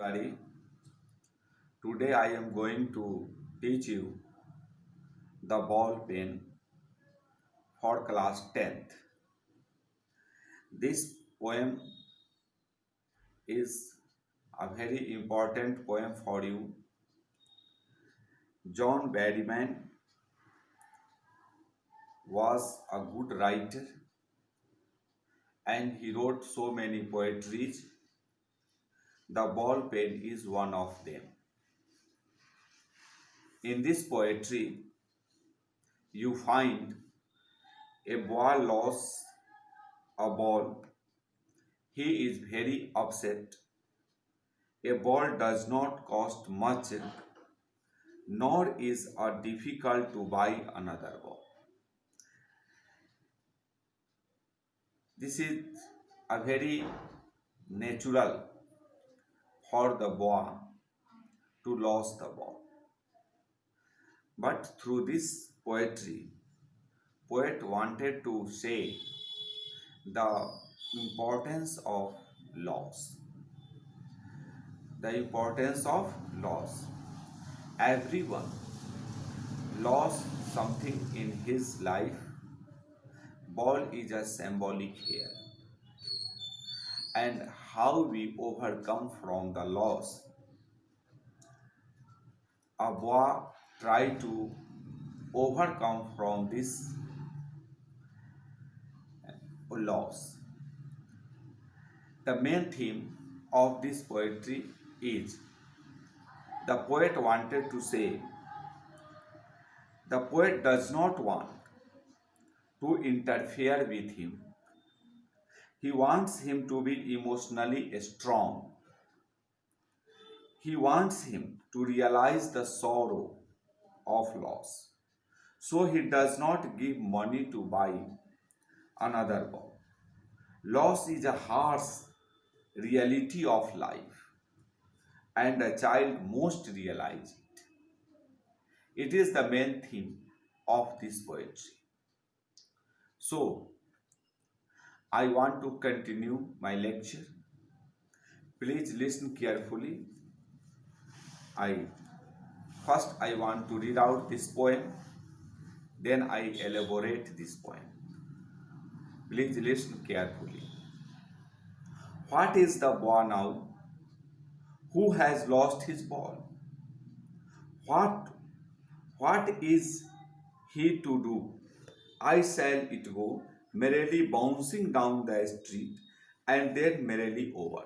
Everybody, today I am going to teach you the ball pen for class 10th. This poem is a very important poem for you. John Baddyman was a good writer and he wrote so many poetries. The ball pen is one of them. In this poetry, you find a boy lost a ball. He is very upset. A ball does not cost much, nor is it difficult to buy another ball. This is a very natural for the boy to lose the ball. But through this poetry, poet wanted to say the importance of loss. The importance of loss. Everyone lost something in his life. Ball is a symbolic here. And how we overcome from the loss. A boy try to overcome from this loss. The main theme of this poetry is the poet wanted to say the poet does not want to interfere with him. He wants him to be emotionally strong. He wants him to realize the sorrow of loss. So he does not give money to buy another ball. Loss is a harsh reality of life, and a child must realize it. It is the main theme of this poetry. So, I want to continue my lecture. Please listen carefully. First I want to read out this poem, then I elaborate this poem. Please listen carefully. What is the boy now who has lost his ball? What is he to do? I shall it go, merrily bouncing down the street, and then merrily over.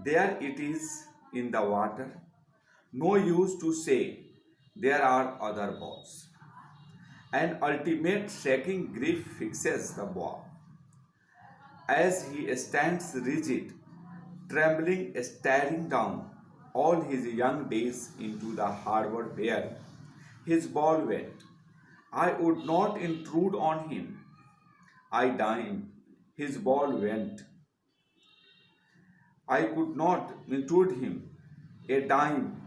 There it is in the water. No use to say there are other balls. An ultimate shaking grief fixes the boy. As he stands rigid, trembling, staring down all his young days into the harbor where his ball went. I would not intrude on him. I dined. His ball went. I could not intrude him. A dime,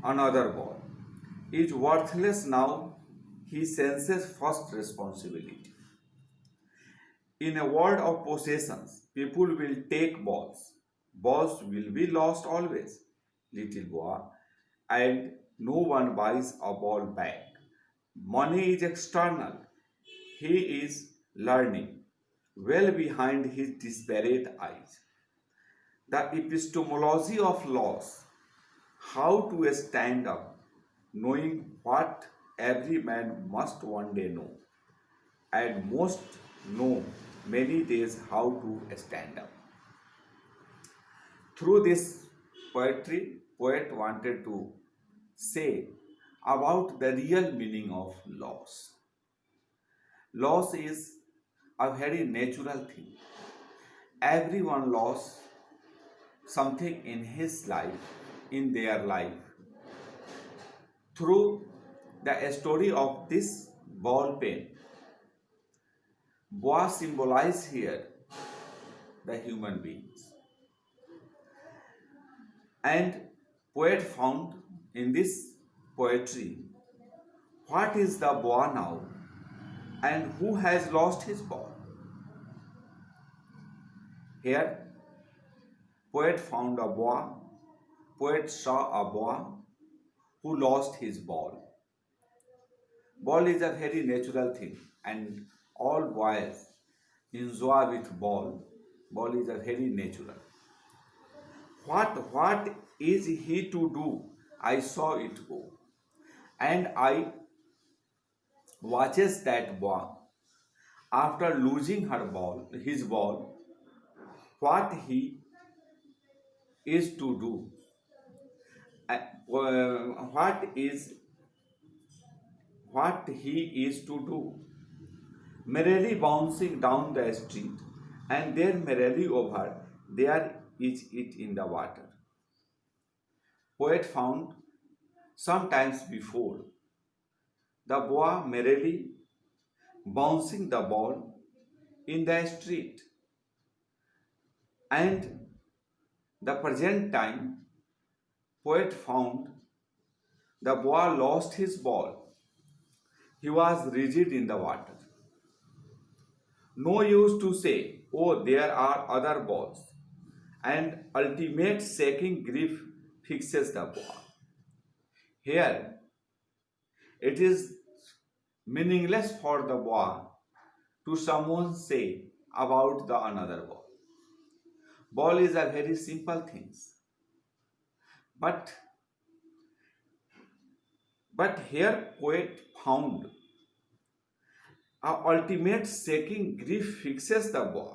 another ball, is worthless now. He senses first responsibility. In a world of possessions, people will take balls. Balls will be lost always, little boy, and no one buys a ball back. Money is external. He is learning, well behind his disparate eyes. The epistemology of loss, how to stand up, knowing what every man must one day know, and most know many days how to stand up. Through this poetry, poet wanted to say about the real meaning of loss. Loss is a very natural thing. Everyone lost something in his life, in their life. Through the story of this ball pen, boy symbolize here the human beings. And poet found in this poetry what is the boy now and who has lost his ball. Here Poet found a boy. Poet saw a boy who lost his ball. Ball is a very natural thing, and all boys enjoy with ball. Ball is a very natural. What is he to do? I saw it go, and I watches that boy. After losing his ball, what he is to do? What is what he is to do? Merrily bouncing down the street, and there merrily over there is it in the water. Poet found sometimes before the boy merrily bouncing the ball in the street, and the present time poet found the boy lost his ball. He was rigid in the water. No use to say, oh, there are other balls, and ultimate shaking grief fixes the boy. Here, it is meaningless for the boy to someone say about the another ball. Ball is a very simple thing, but here poet found a ultimate shaking grief fixes the boy.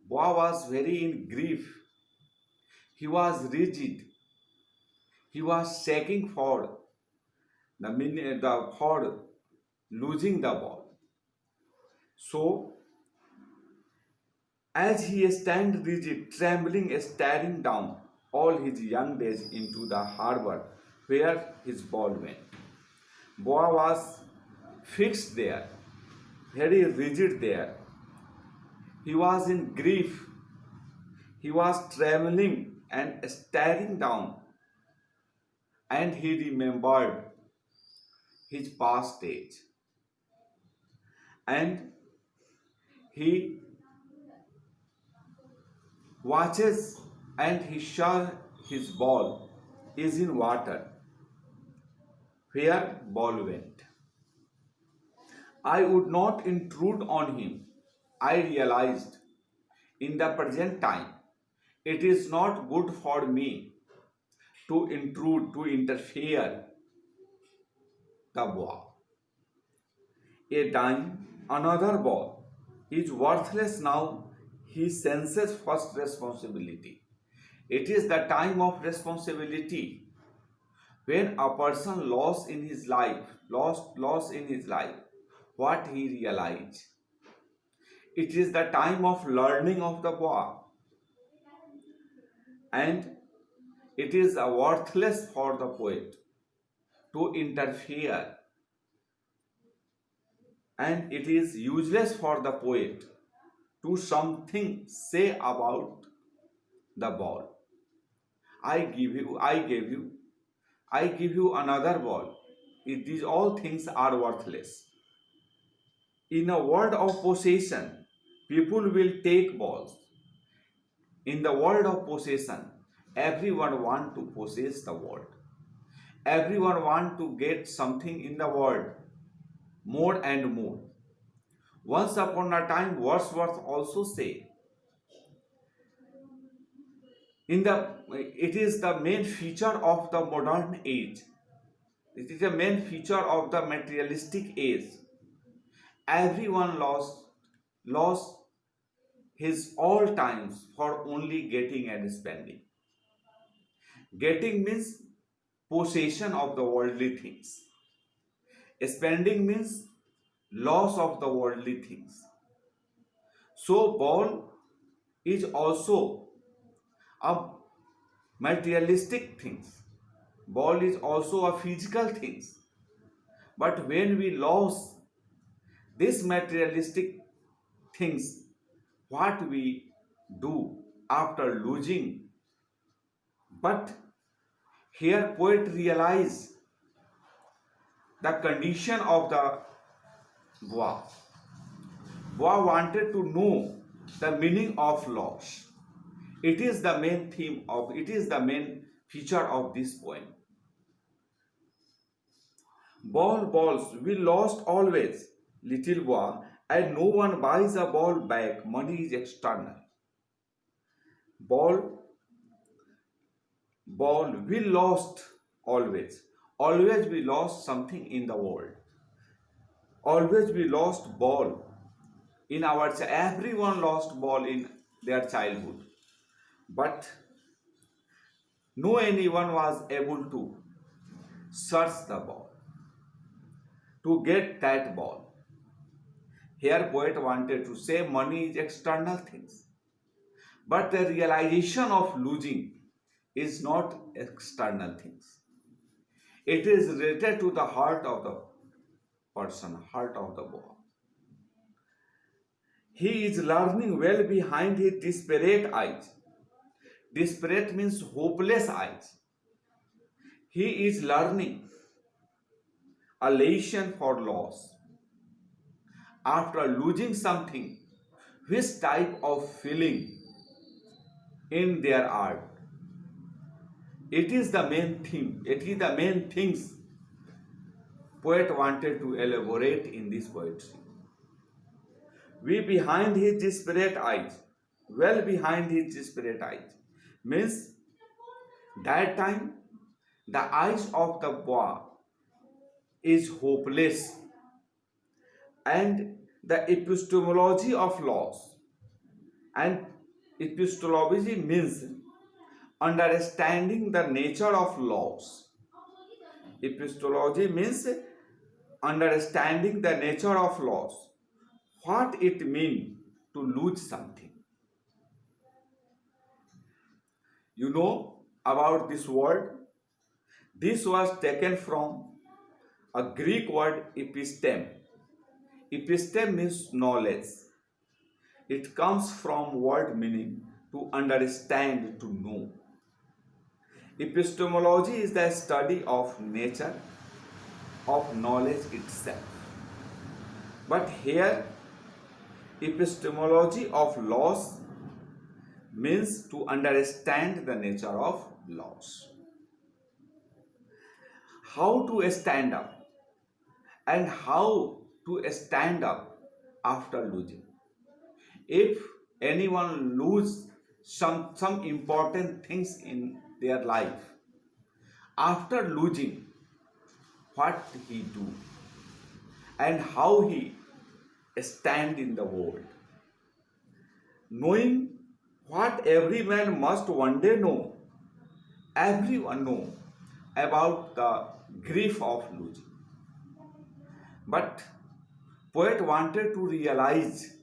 Boy was very in grief. He was rigid. He was shaking for for losing the ball. So as he stand rigid, trembling, staring down all his young days into the harbor where his ball went. Boy was fixed there, very rigid there. He was in grief. He was trembling and staring down, and he remembered his past age. And he watches and he saw his ball is in water where ball went. I would not intrude on him. I realized in the present time it is not good for me to intrude, to interfere the ball. A dime, another ball is worthless now. He senses first responsibility. It is the time of responsibility when a person lost in his life, lost in his life, what he realized. It is the time of learning of the boy, and it is worthless for the poet to interfere, and it is useless for the poet to something say about the ball. I give you another ball. These all things are worthless. In a world of possession, people will take balls. In the world of possession, everyone want to possess the world. Everyone want to get something in the world, more and more. Once upon a time, Wordsworth also say, it is the main feature of the modern age. It is the main feature of the materialistic age. Everyone lost his all times for only getting and spending. Getting means possession of the worldly things. Spending means loss of the worldly things. So ball is also a materialistic things. Ball is also a physical things. But when we lose this materialistic things, what we do after losing? But here poet realize the condition of the boy. Boy wanted to know the meaning of loss. it is the main feature of this poem. Balls, we lost always, little boy, and no one buys a ball back. Money is external. Ball, we lost always. Always we lost something in the world. Always we lost ball in our everyone lost ball in their childhood. But no anyone was able to search the ball to get that ball. Here poet wanted to say money is external things. But the realization of losing is not external things. It is related to the heart of the person, heart of the boy. He is learning well behind his desperate eyes. Desperate means hopeless eyes. He is learning a lesson for loss. After losing something, which type of feeling in their art? It is the main theme. It is the main things poet wanted to elaborate in this poetry. We behind his desperate eyes, well behind his desperate eyes, means that time the eyes of the boy is hopeless, and the epistemology of loss, and epistemology means understanding the nature of loss. Epistemology means understanding the nature of loss, what it means to lose something. You know about this word? This was taken from a Greek word episteme. Episteme means knowledge. It comes from word meaning to understand, to know. Epistemology is the study of nature, of knowledge itself. But here, epistemology of loss means to understand the nature of loss. How to stand up and how to stand up after losing. If anyone lose some important things in their life, after losing, what he do and how he stand in the world, knowing what every man must one day know, everyone know about the grief of losing. But poet wanted to realize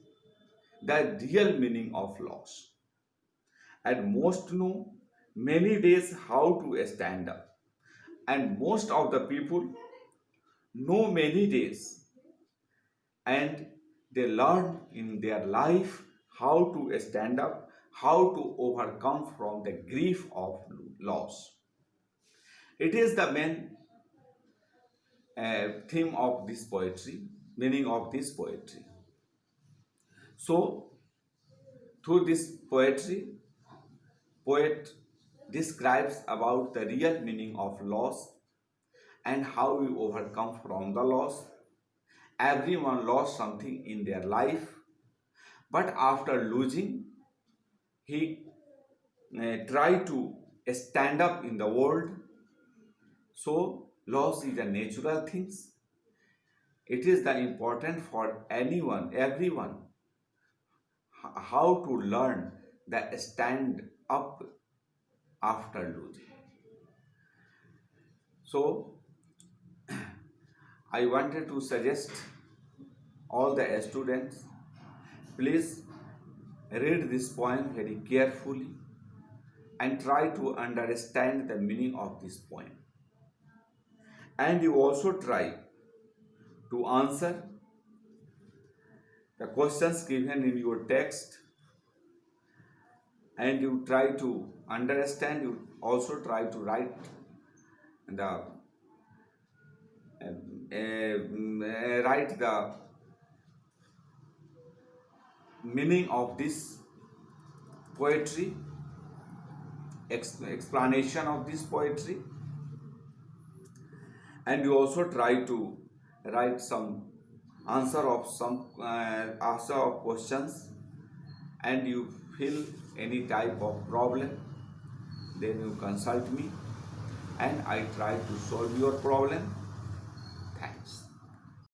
the real meaning of loss, and most know many days how to stand up, and most of the people know many days, and they learn in their life how to stand up, how to overcome from the grief of loss. It is the main theme of this poetry, meaning of this poetry. So, through this poetry, poet describes about the real meaning of loss and how we overcome from the loss. Everyone lost something in their life, but after losing, he tried to stand up in the world. So, loss is a natural thing. It is the important for anyone, everyone, how to learn the stand up after losing. So, I wanted to suggest all the students, please read this poem very carefully and try to understand the meaning of this poem. And you also try to answer the questions given in your text, and you try to understand, you also try to write the meaning of this poetry explanation of this poetry, and you also try to write some answer of questions, and you feel any type of problem, then you consult me and I try to solve your problem. Thanks.